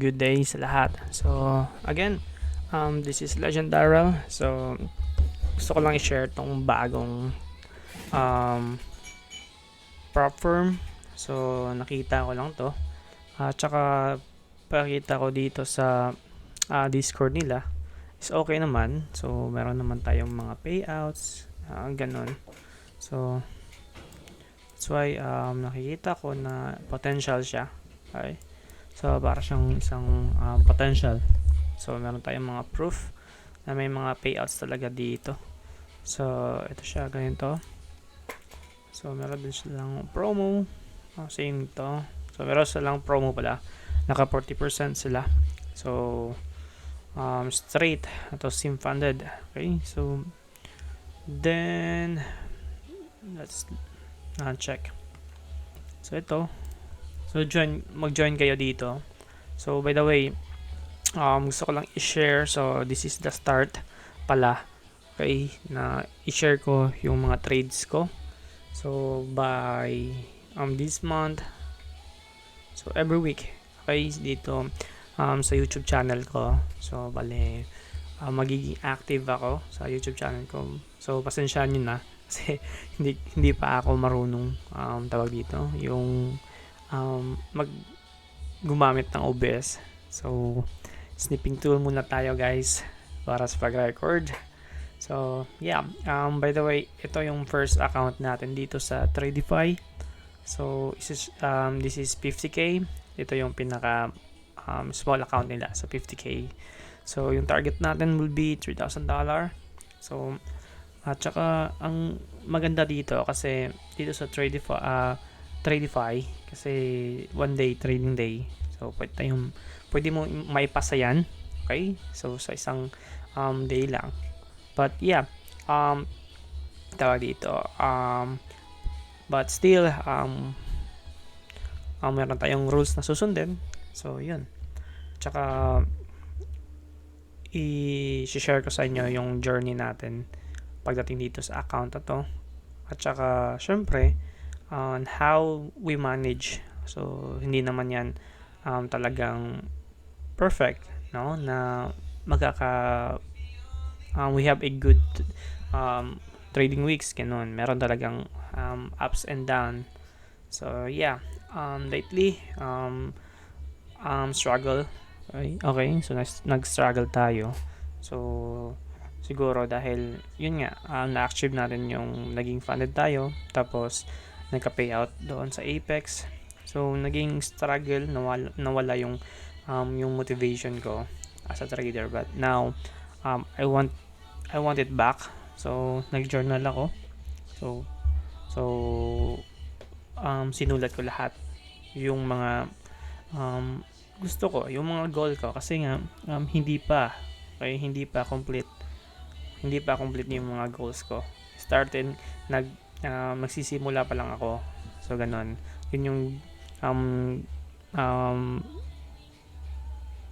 good day sa lahat. So, again, this is Legend Darrell. So, gusto ko lang i-share tong bagong um, prop firm. So, nakita ko lang to. Tsaka, pakita ko dito sa Discord nila. Is okay naman. So, meron naman tayong mga payouts. Ganon. So, that's why nakikita ko na potential siya. Okay. So, para siyang isang potential. So, meron tayong mga proof na may mga payouts talaga dito. So, ito siya, ganito. So, meron din silang promo. Same to. So, meron silang promo pala. Naka 40% sila. So, straight. Ito, SIM funded. Okay, so, then, let's check. So, ito. So, mag-join kayo dito. So, by the way, gusto ko lang i-share. So, this is the start pala. Okay, na i-share ko yung mga trades ko. So, by this month, so every week, okay, dito sa YouTube channel ko. So, bale, magiging active ako sa YouTube channel ko. So, pasensyahan nyo na kasi hindi pa ako marunong tawag dito yung gumamit ng OBS. So, snipping tool muna tayo guys para sa pag-record. So, yeah. By the way, ito yung first account natin dito sa Tradify. So, this is 50k. Ito yung pinaka small account nila. So, 50k. So, yung target natin will be $3,000. So, at saka, ang maganda dito kasi dito sa Tradify kasi one day trading day. So, pwede mo maipasa yan. Okay? So, sa isang day lang. But yeah, tawag dito, but still, meron tayong rules na susundin. So, yun. Tsaka, i-share ko sa inyo yung journey natin pagdating dito sa account na to. At tsaka, syempre, on how we manage. So, hindi naman yan talagang perfect, no? Na we have a good trading weeks, ganun. Meron talagang ups and down. So, yeah. Lately, struggle. Okay. So, nag-struggle tayo. So, siguro dahil, yun nga, na-achieve natin yung naging funded tayo. Tapos, nagka-payout doon sa Apex. So, naging struggle. Nawala yung motivation ko as a trader. But now, I want it back. So, nag-journal ako. So, sinulat ko lahat yung mga gusto ko, yung mga goal ko kasi nga hindi pa complete. Hindi pa complete yung mga goals ko. Magsisimula pa lang ako. So, ganun. Yun yung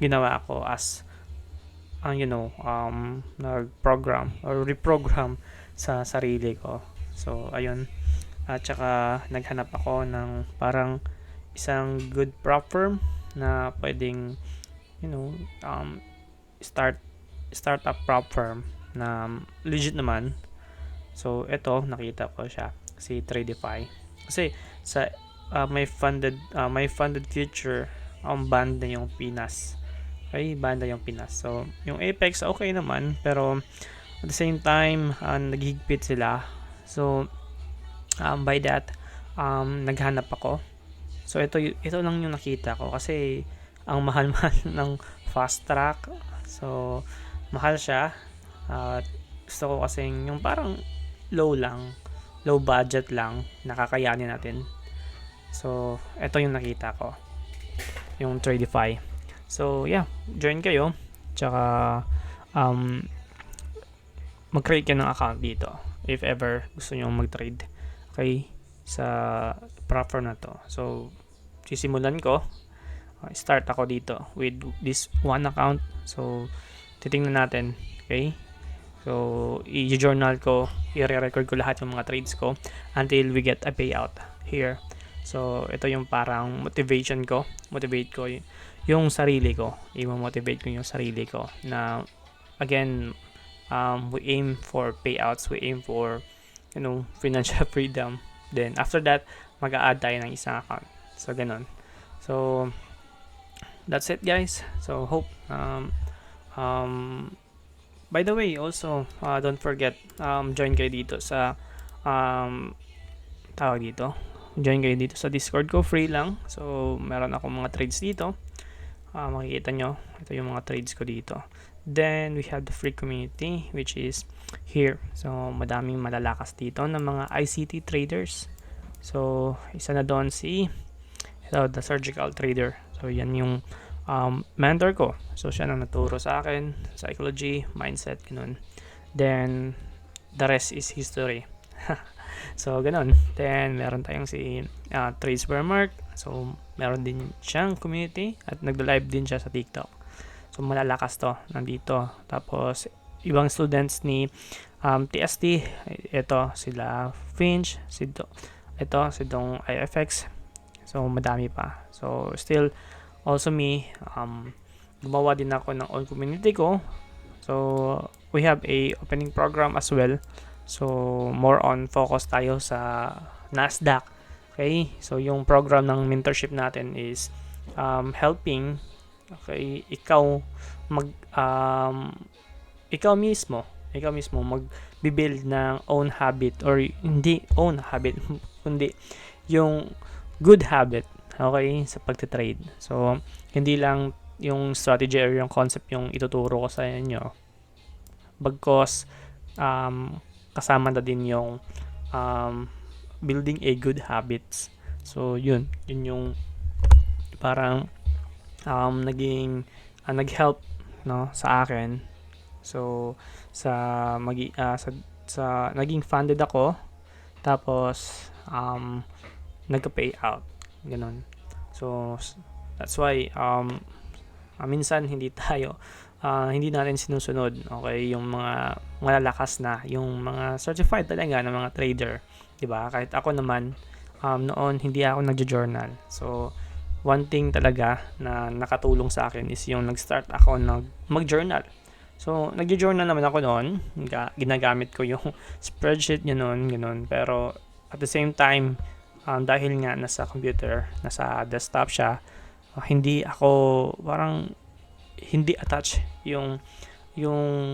ginawa ko as nag-program or reprogram sa sarili ko. So, ayun. At saka, naghanap ako ng parang isang good prop firm na pwedeng, start up prop firm na legit naman. So, ito, nakita ko siya. Si Tradify. Kasi, sa may funded future, band na yung Pinas. Okay, banda yung Pinas. So, yung Apex, okay naman. Pero, at the same time, naghigpit sila. So, by that, naghanap ako. So, ito lang yung nakita ko. Kasi, ang mahal-mahal ng fast track. So, mahal siya. Gusto ko kasing yung parang low budget lang. Nakakayanin natin. So, ito yung nakita ko. Yung Tradify. So, yeah, join kayo. Tsaka, mag-create kayo ng account dito if ever gusto nyo mag-trade. Okay? Sa prop firm na to. So, sisimulan ko. Start ako dito with this one account. So, titingnan natin. Okay? So, i-journal ko, i-record ko lahat yung mga trades ko until we get a payout here. So, ito yung parang motivate ko yung sarili ko. I-motivate ko yung sarili ko na, again, we aim for payouts, we aim for, financial freedom. Then, after that, mag-a-add tayo ng isang account. So, ganun. So, that's it, guys. So, hope, by the way, also, don't forget, join kayo dito sa, tawag dito, join kayo dito sa Discord ko, free lang. So, meron akong mga trades dito. Makikita nyo, ito yung mga trades ko dito. Then, we have the free community, which is here. So, madaming malalakas dito ng mga ICT traders. So, isa na doon the surgical trader. So, yan yung mentor ko. So, siya nang naturo sa akin, psychology, mindset, ganun. Then, the rest is history. So, ganun. Then, meron tayong si Trades by Mark. So, meron din siyang community at nagda-live din siya sa TikTok. So, malalakas to. Nandito. Tapos, ibang students ni TST. Ito, sila Finch. Si Dong IFX. So, madami pa. So, still, also me, gumawa din ako ng own community ko. So, we have a opening program as well. So, more on focus tayo sa Nasdaq. Okay? So, yung program ng mentorship natin is helping, okay, ikaw mismo mag-build ng own habit, or hindi own habit, kundi yung good habit, okay, sa pagte-trade. So, hindi lang yung strategy or yung concept yung ituturo ko sa inyo. Bagkos, kasama na din yung building a good habits. So, yun yung parang nag-help, no, sa akin. So, sa naging funded ako, tapos nagka-pay out, ganun. So, that's why minsan hindi natin sinusunod, okay, yung mga malalakas na, yung mga certified talaga na mga trader, 'di ba? Kahit ako naman noon hindi ako nagjo-journal. So, one thing talaga na nakatulong sa akin is yung nag-start ako mag-journal. So, nagjo-journal naman ako noon, ginagamit ko yung spreadsheet niya noon, ganun. Pero at the same time, dahil nga nasa computer, nasa desktop siya, hindi attached yung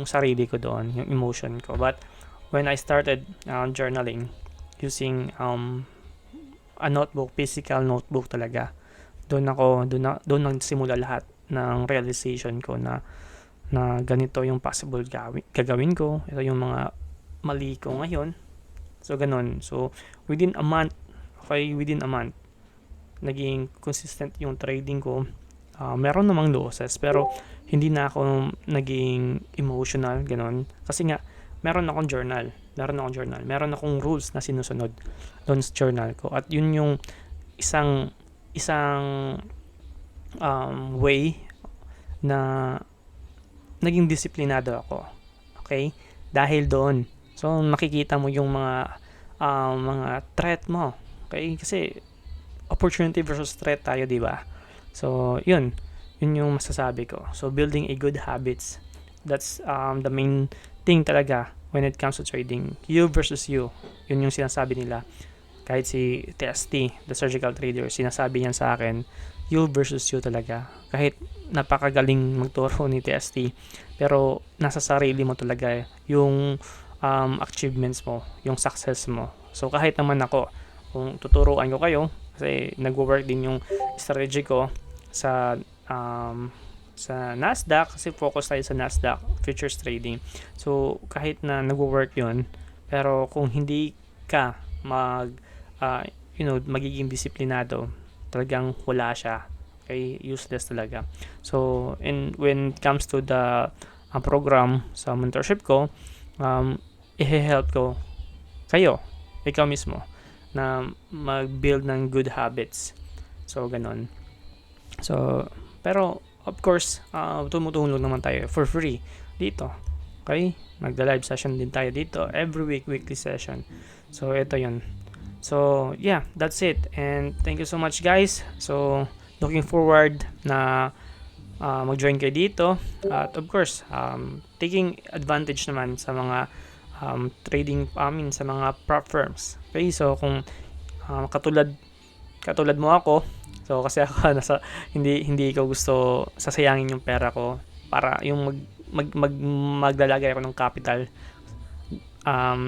sarili ko doon, yung emotion ko. But when I started journaling using a notebook, physical notebook talaga, doon nagsimula lahat ng realization ko na ganito yung possible gagawin ko. Ito yung mga mali ko ngayon. So, ganun. So, within a month, naging consistent yung trading ko. Meron namang losses, pero hindi na ako naging emotional, ganun. Kasi nga, meron akong journal. Meron akong rules na sinusunod doon sa journal ko. At yun yung isang way na naging disiplinado ako. Okay? Dahil doon. So, makikita mo yung mga threat mo. Okay? Kasi, opportunity versus threat tayo, di ba? So, yun yung masasabi ko. So, building a good habits. That's the main thing talaga when it comes to trading. You versus you. Yun yung sinasabi nila. Kahit si TST, the surgical trader, sinasabi niyan sa akin, you versus you talaga. Kahit napakagaling magturo ni TST, pero nasa sarili mo talaga yung achievements mo, yung success mo. So, kahit naman ako, kung tuturuan ko kayo, kasi nagwo-work din yung strategy ko sa Nasdaq, kasi focus tayo sa Nasdaq futures trading. So, kahit na nagwo-work yun, pero kung hindi ka magiging disiplinado, talagang wala siya. Okay, useless talaga. So, when it comes to the program sa mentorship ko, i-help ko kayo, ikaw mismo, na mag-build ng good habits. So, ganun. So, pero, of course, tumutulong naman tayo for free dito. Okay? Magda-live session din tayo dito every week, weekly session. So, ito yun. So, yeah, that's it. And thank you so much, guys. So, looking forward na mag-join kayo dito. At of course, taking advantage naman sa mga trading, sa mga prop firms. Okay, so kung katulad mo ako, so kasi ako hindi ko gusto sasayangin yung pera ko para yung maglalagay ako ng capital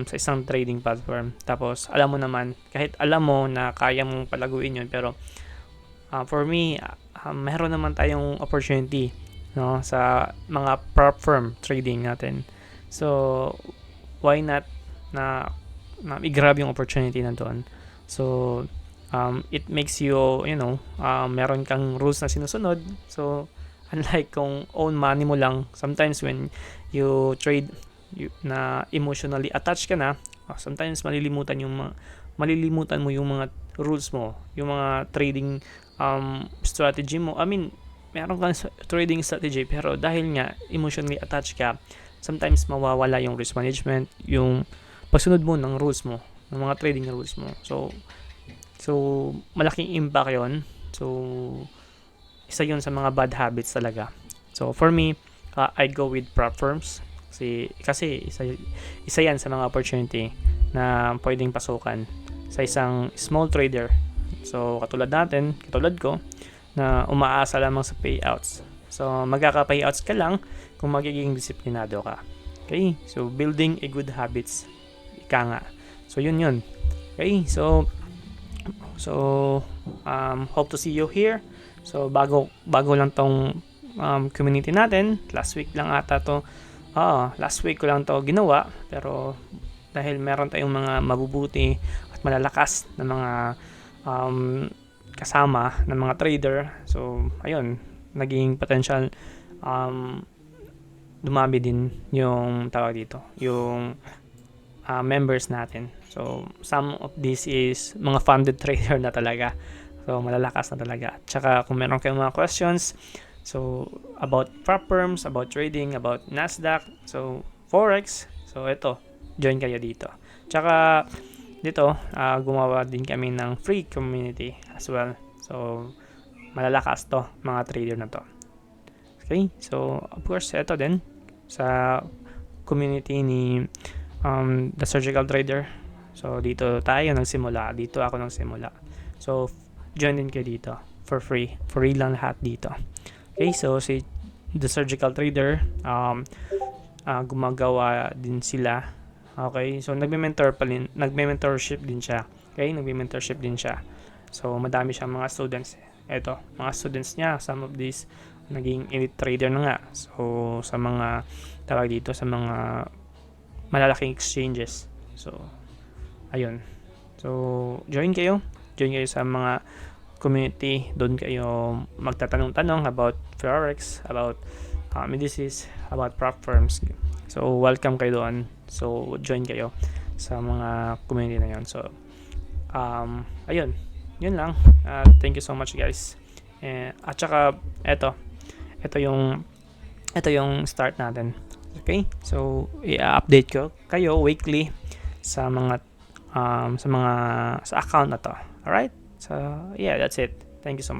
sa isang trading platform. Tapos alam mo naman, kahit alam mo na kaya mong palaguin yun, pero for me, meron naman tayong opportunity, no, sa mga prop firm trading natin. So why not na i-grab yung opportunity na doon. So it makes you, meron kang rules na sinusunod. So unlike kung own money mo lang, sometimes when you trade, na emotionally attached ka na, sometimes malilimutan mo yung mga rules mo, yung mga trading strategy mo. I mean, meron kang trading strategy, pero dahil nga emotionally attached ka, sometimes mawawala yung risk management, yung pagsunod mo ng rules mo, ng mga trading rules mo. So malaking impact yon. So isa yun sa mga bad habits talaga. So for me, I'd go with prop firms kasi isa yan sa mga opportunity na pwedeng pasukan sa isang small trader. So katulad ko, na umaasa lamang sa payouts. So magkaka-payouts ka lang kung magiging disiplinado ka. Okay? So building a good habits, ika nga. So yun. Okay? So hope to see you here. So bago lang tong community natin. Last week ko lang to ginawa, pero dahil meron tayong mga mabubuti at malalakas na mga kasama ng mga trader, so ayun, naging potential dumami din yung tawag dito, yung members natin. So some of this is mga funded trader na talaga, so malalakas na talaga. Tsaka kung meron kayong mga questions, so about prop firms, about trading, about Nasdaq, so Forex, so ito, join kayo dito. Tsaka dito, gumawa din kami ng free community as well. So malalakas to, mga trader na to. Okay, so of course, ito din sa community ni The Surgical Trader. So dito ako nagsimula. So join din kayo dito for free lang lahat dito. Okay, so si The Surgical Trader, gumagawa din sila. Okay, so nagme-mentorship din siya. Okay, nagme-mentorship din siya. So madami siyang mga students. Ito, mga students niya, some of these naging elite trader na nga. So sa mga tawag dito, sa mga malalaking exchanges. So ayun. So join kayo sa mga community. Doon kayo magtatanong-tanong about Forex, about indices, about prop firms. So welcome kayo doon. So join kayo sa mga community na yon. So ayun, yun lang. Thank you so much, guys. At saka ito yung start natin. Okay, so i-update ko kayo weekly sa mga sa account na to. Alright, so yeah, that's it. Thank you so much.